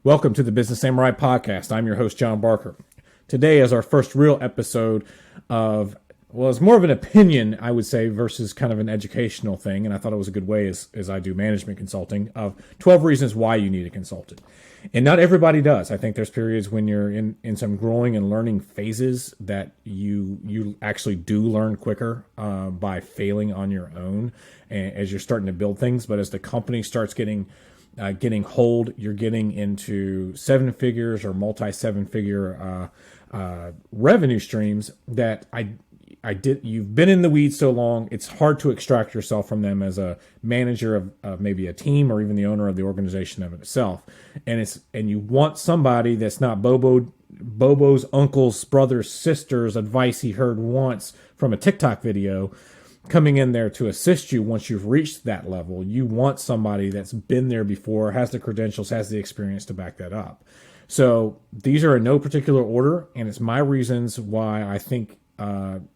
Welcome to the Business Samurai Podcast. I'm your host, John Barker. Today is our first real episode of, well, it's more of an opinion, I would say, versus kind of an educational thing. And I thought it was a good way, as I do management consulting, of 12 reasons why you need a consultant. And not everybody does. I think there's periods when you're in some growing and learning phases that you actually do learn quicker by failing on your own as you're starting to build things. But as the company starts getting hold, you're getting into seven figures or multi-seven figure revenue streams that you've been in the weeds so long, it's hard to extract yourself from them as a manager of maybe a team or even the owner of the organization of it itself. And you want somebody that's not Bobo's uncle's brother's sister's advice he heard once from a TikTok video coming in there to assist you once you've reached that level. You want somebody that's been there before, has the credentials, has the experience to back that up. So these are in no particular order, and it's my reasons why I think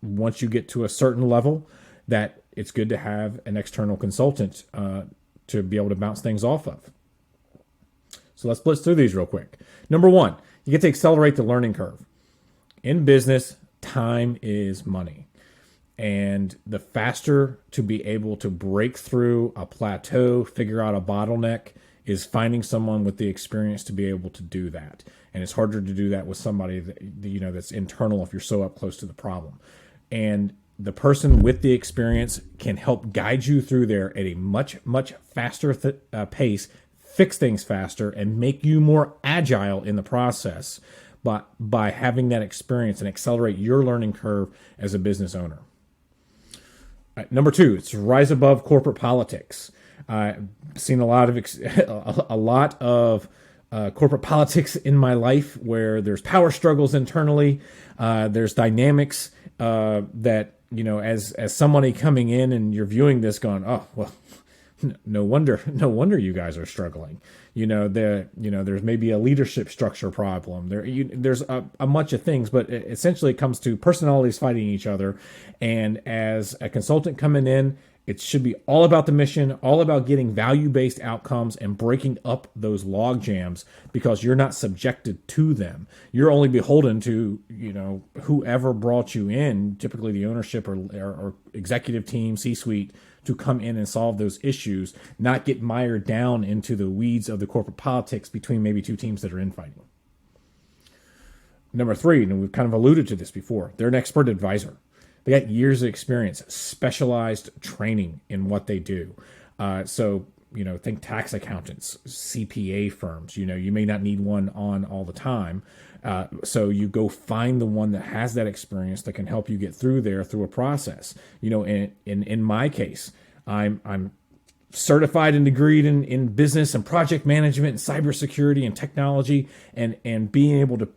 once you get to a certain level that it's good to have an external consultant to be able to bounce things off of. So let's blitz through these real quick. Number one, you get to accelerate the learning curve. In business, time is money. And the faster to be able to break through a plateau, figure out a bottleneck, is finding someone with the experience to be able to do that. And it's harder to do that with somebody that, that's internal if you're so up close to the problem. And the person with the experience can help guide you through there at a much, much faster pace, fix things faster, and make you more agile in the process by having that experience and accelerate your learning curve as a business owner. Number two, it's rise above corporate politics. I've seen a lot of corporate politics in my life where there's power struggles internally. There's dynamics that, as somebody coming in and you're viewing this going, oh, well, no wonder you guys are struggling. There's maybe a leadership structure problem. There's a bunch of things, but essentially it comes to personalities fighting each other. And as a consultant coming in, it should be all about the mission, all about getting value-based outcomes and breaking up those log jams because you're not subjected to them. You're only beholden to, whoever brought you in, typically the ownership or executive team, C-suite, to come in and solve those issues, not get mired down into the weeds of the corporate politics between maybe two teams that are infighting. Number three, and we've kind of alluded to this before, they're an expert advisor. They got years of experience, specialized training in what they do. So think tax accountants, CPA firms. You may not need one on all the time. So you go find the one that has that experience that can help you get through a process. In my case, I'm certified and degreed in business and project management and cybersecurity and technology, and being able to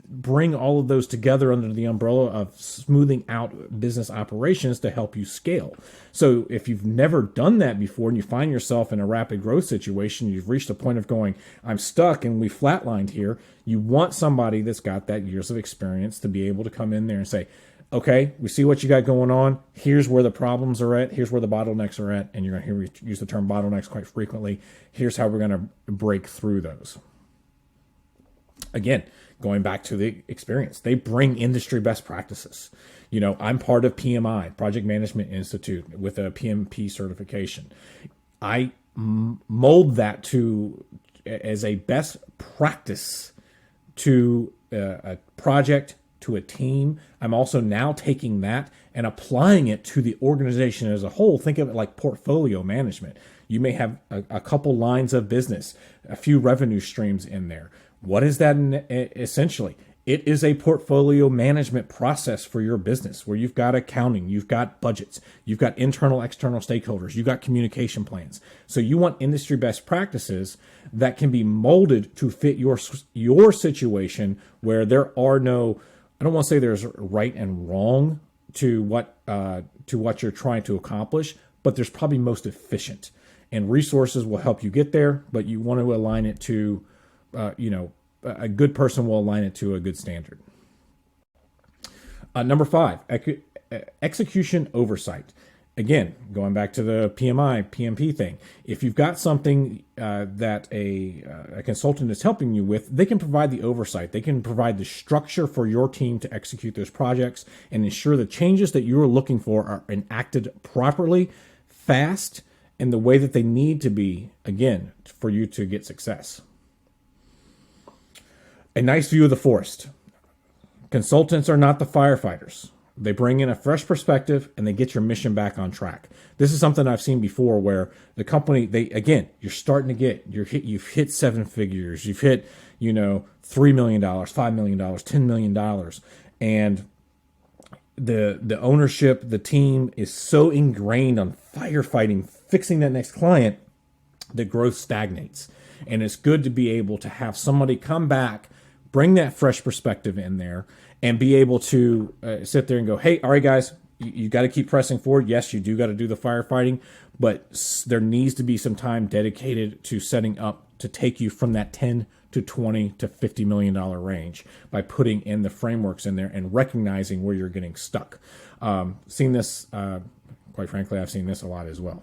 bring all of those together under the umbrella of smoothing out business operations to help you scale. So if you've never done that before and you find yourself in a rapid growth situation, you've reached a point of going, I'm stuck and we flatlined here, you want somebody that's got that years of experience to be able to come in there and say, okay, we see what you got going on. Here's where the problems are at. Here's where the bottlenecks are at. And you're going to hear me use the term bottlenecks quite frequently. Here's how we're going to break through those. Again, going back to the experience, they bring industry best practices. I'm part of PMI, Project Management Institute, with a PMP certification. I mold that as a best practice to a project, to a team. I'm also now taking that and applying it to the organization as a whole. Think of it like portfolio management. You may have a couple lines of business, a few revenue streams in there. What is that essentially? It is a portfolio management process for your business where you've got accounting, you've got budgets, you've got internal, external stakeholders, you've got communication plans. So you want industry best practices that can be molded to fit your situation where there are no, I don't want to say there's right and wrong to what you're trying to accomplish, but there's probably most efficient. And resources will help you get there, but you want to align it to, a good person will align it to a good standard. Number five, execution oversight. again, going back to the PMI, PMP thing, if you've got something that a consultant is helping you with, they can provide the oversight. They can provide the structure for your team to execute those projects and ensure the changes that you're looking for are enacted properly, fast, and the way that they need to be, again, for you to get success. A nice view of the forest. Consultants are not the firefighters. They bring in a fresh perspective and they get your mission back on track. This is something I've seen before where the company, you're starting to you've hit seven figures. You've hit, $3 million, $5 million, $10 million. And the ownership, the team is so ingrained on firefighting, fixing that next client, that growth stagnates. And it's good to be able to have somebody come back, bring that fresh perspective in there, and be able to sit there and go, hey, all right, guys, you got to keep pressing forward. Yes, you do got to do the firefighting, but there needs to be some time dedicated to setting up to take you from that 10 to 20 to $50 million range by putting in the frameworks in there and recognizing where you're getting stuck. Seen this, quite frankly, I've seen this a lot as well.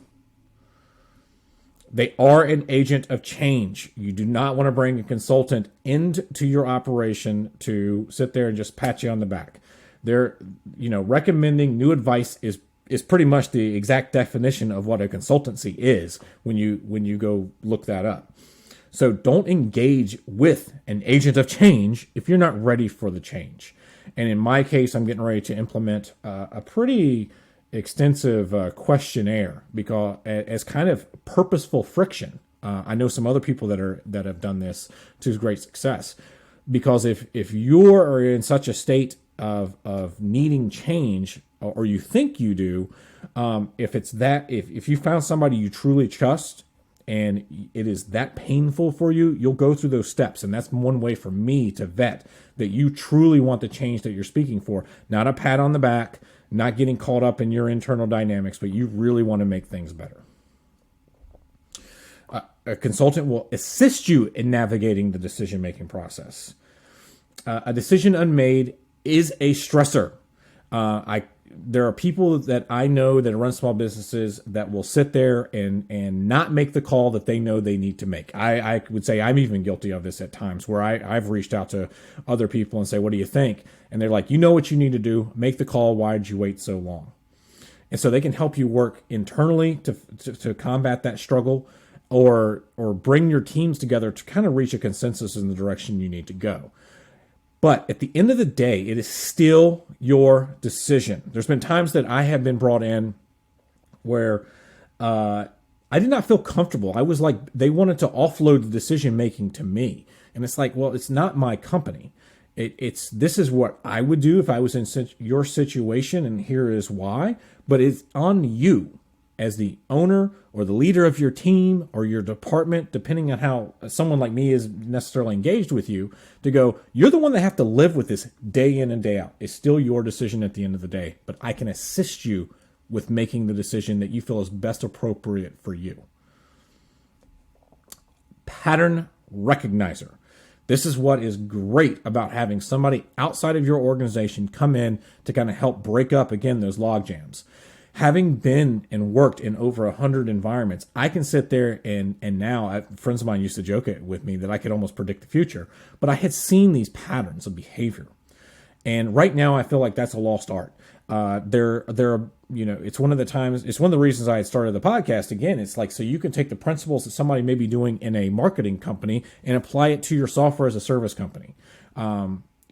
They are an agent of change. You do not want to bring a consultant into your operation to sit there and just pat you on the back. They're, recommending new advice is pretty much the exact definition of what a consultancy is when you go look that up. So don't engage with an agent of change if you're not ready for the change. And in my case, I'm getting ready to implement a pretty extensive questionnaire because as kind of purposeful friction. I know some other people that have done this to great success, because if you are in such a state of needing change, or you think you do, if you found somebody you truly trust and it is that painful for you, you'll go through those steps. And that's one way for me to vet that you truly want the change that you're speaking for, not a pat on the back, not getting caught up in your internal dynamics, but you really want to make things better. A consultant will assist you in navigating the decision-making process. A decision unmade is a stressor. There are people that I know that run small businesses that will sit there and not make the call that they know they need to make. I would say I'm even guilty of this at times where I've reached out to other people and say, what do you think? And they're like, you know what you need to do, make the call. Why did you wait so long? And so they can help you work internally to combat that struggle, or bring your teams together to kind of reach a consensus in the direction you need to go. But at the end of the day, it is still your decision. There's been times that I have been brought in where I did not feel comfortable. I was like, they wanted to offload the decision making to me. And it's like, well, it's not my company. This is what I would do if I was in your situation, and here is why. But it's on you as the owner or the leader of your team or your department, depending on how someone like me is necessarily engaged with you, to go, you're the one that have to live with this day in and day out. It's still your decision at the end of the day, but I can assist you with making the decision that you feel is best appropriate for you. Pattern recognizer. This is what is great about having somebody outside of your organization come in to kind of help break up, again, those log jams. Having been and worked in over 100 environments, I can sit there and now friends of mine used to joke it with me that I could almost predict the future, but I had seen these patterns of behavior. And right now I feel like that's a lost art. It's one of the reasons I had started the podcast again. It's like, so you can take the principles that somebody may be doing in a marketing company and apply it to your software as a service company.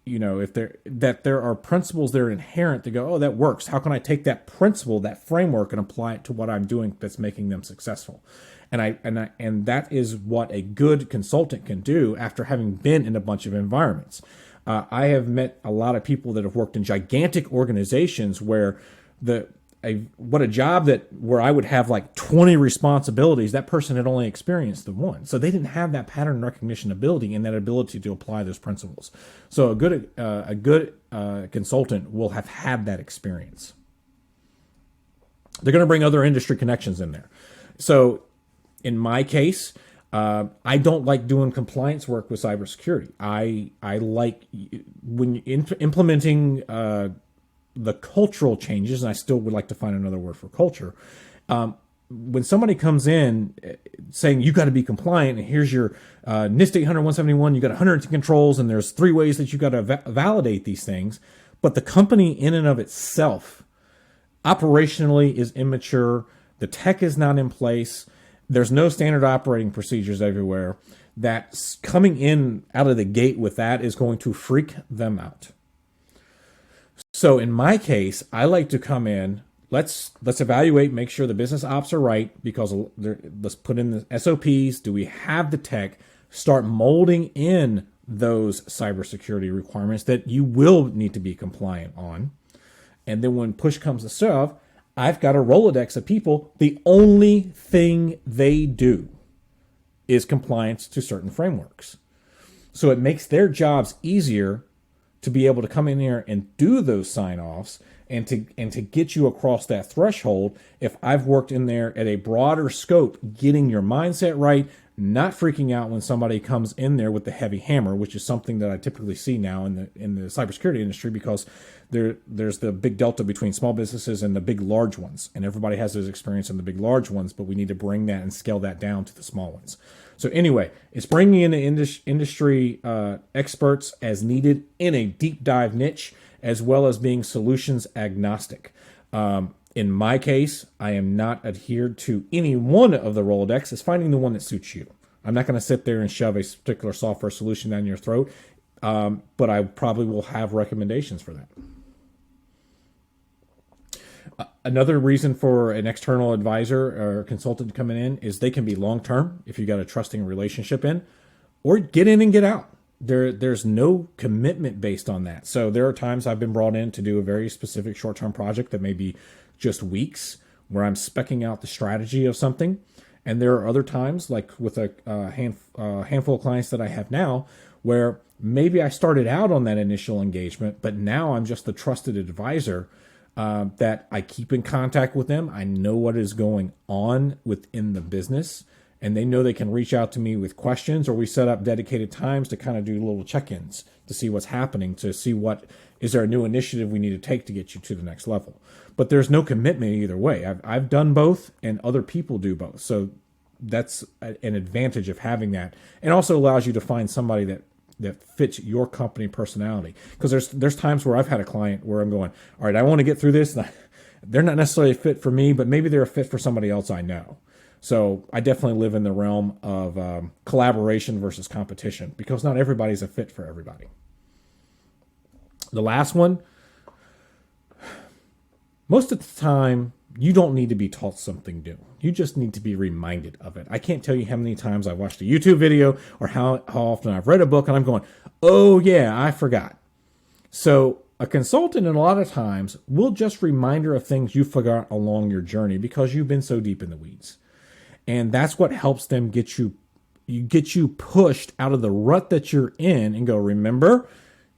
If there are principles that are inherent to go, oh, that works. How can I take that principle, that framework, and apply it to what I'm doing that's making them successful? And that is what a good consultant can do after having been in a bunch of environments. I have met a lot of people that have worked in gigantic organizations where a job where I would have like 20 responsibilities, that person had only experienced the one. So they didn't have that pattern recognition ability and that ability to apply those principles. So a good consultant will have had that experience. They're going to bring other industry connections in there. So in my case, I don't like doing compliance work with cybersecurity. I like when implementing the cultural changes, and I still would like to find another word for culture. When somebody comes in saying you got to be compliant, and here's your NIST 800-171, you got 110 controls, and there's 3 ways that you got to validate these things, but the company in and of itself operationally is immature, the tech is not in place, there's no standard operating procedures everywhere, that coming in out of the gate with that is going to freak them out. So in my case, I like to come in, let's evaluate, make sure the business ops are right, because let's put in the SOPs. Do we have the tech? Start molding in those cybersecurity requirements that you will need to be compliant on. And then when push comes to shove, I've got a Rolodex of people. The only thing they do is compliance to certain frameworks. So it makes their jobs easier to be able to come in here and do those sign-offs and to get you across that threshold. If I've worked in there at a broader scope, getting your mindset right, not freaking out when somebody comes in there with the heavy hammer, which is something that I typically see now in the cybersecurity industry, because there's the big delta between small businesses and the big large ones, and everybody has those experience in the big large ones, but we need to bring that and scale that down to the small ones. So anyway, it's bringing in the industry experts as needed in a deep dive niche, as well as being solutions agnostic. In my case, I am not adhered to any one of the Rolodex. It's finding the one that suits you. I'm not going to sit there and shove a particular software solution down your throat, but I probably will have recommendations for that. Another reason for an external advisor or consultant coming in is they can be long-term if you got a trusting relationship in, or get in and get out. There's no commitment based on that. So there are times I've been brought in to do a very specific short-term project that may be just weeks, where I'm speccing out the strategy of something. And there are other times, like with a handful of clients that I have now, where maybe I started out on that initial engagement, but now I'm just the trusted advisor that I keep in contact with them. I know what is going on within the business, and they know they can reach out to me with questions, or we set up dedicated times to kind of do little check-ins to see what's happening, to see what is there a new initiative we need to take to get you to the next level. But there's no commitment either way. I've done both, and other people do both. So that's an advantage of having that, and also allows you to find somebody that fits your company personality. Because there's times where I've had a client where I'm going, all right, I want to get through this. They're not necessarily a fit for me, but maybe they're a fit for somebody else I know. So I definitely live in the realm of collaboration versus competition, because not everybody's a fit for everybody. The last one, most of the time, you don't need to be taught something new. You just need to be reminded of it. I can't tell you how many times I've watched a YouTube video, or how often I've read a book and I'm going, oh yeah, I forgot. So a consultant, in a lot of times, will just remind her of things you forgot along your journey because you've been so deep in the weeds. And that's what helps them get you pushed out of the rut that you're in and go, remember,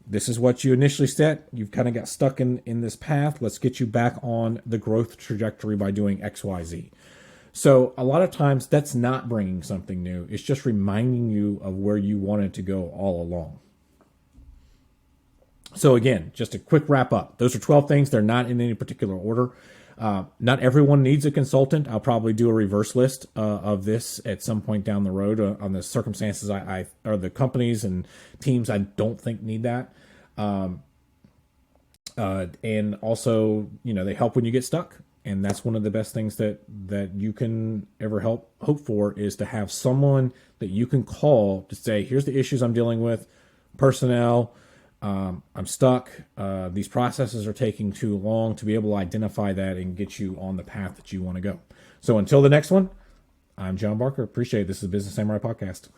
this is what you initially set. You've kind of got stuck in this path. Let's get you back on the growth trajectory by doing X, Y, Z. So a lot of times that's not bringing something new. It's just reminding you of where you wanted to go all along. So again, just a quick wrap up. Those are 12 things. They're not in any particular order. Not everyone needs a consultant. I'll probably do a reverse list of this at some point down the road on the circumstances or the companies and teams I don't think need that. And also, they help when you get stuck. And that's one of the best things that you can ever hope for, is to have someone that you can call to say, here's the issues I'm dealing with, personnel, I'm stuck. These processes are taking too long, to be able to identify that and get you on the path that you want to go. So until the next one, I'm John Barker. Appreciate it. This is the Business Samurai Podcast.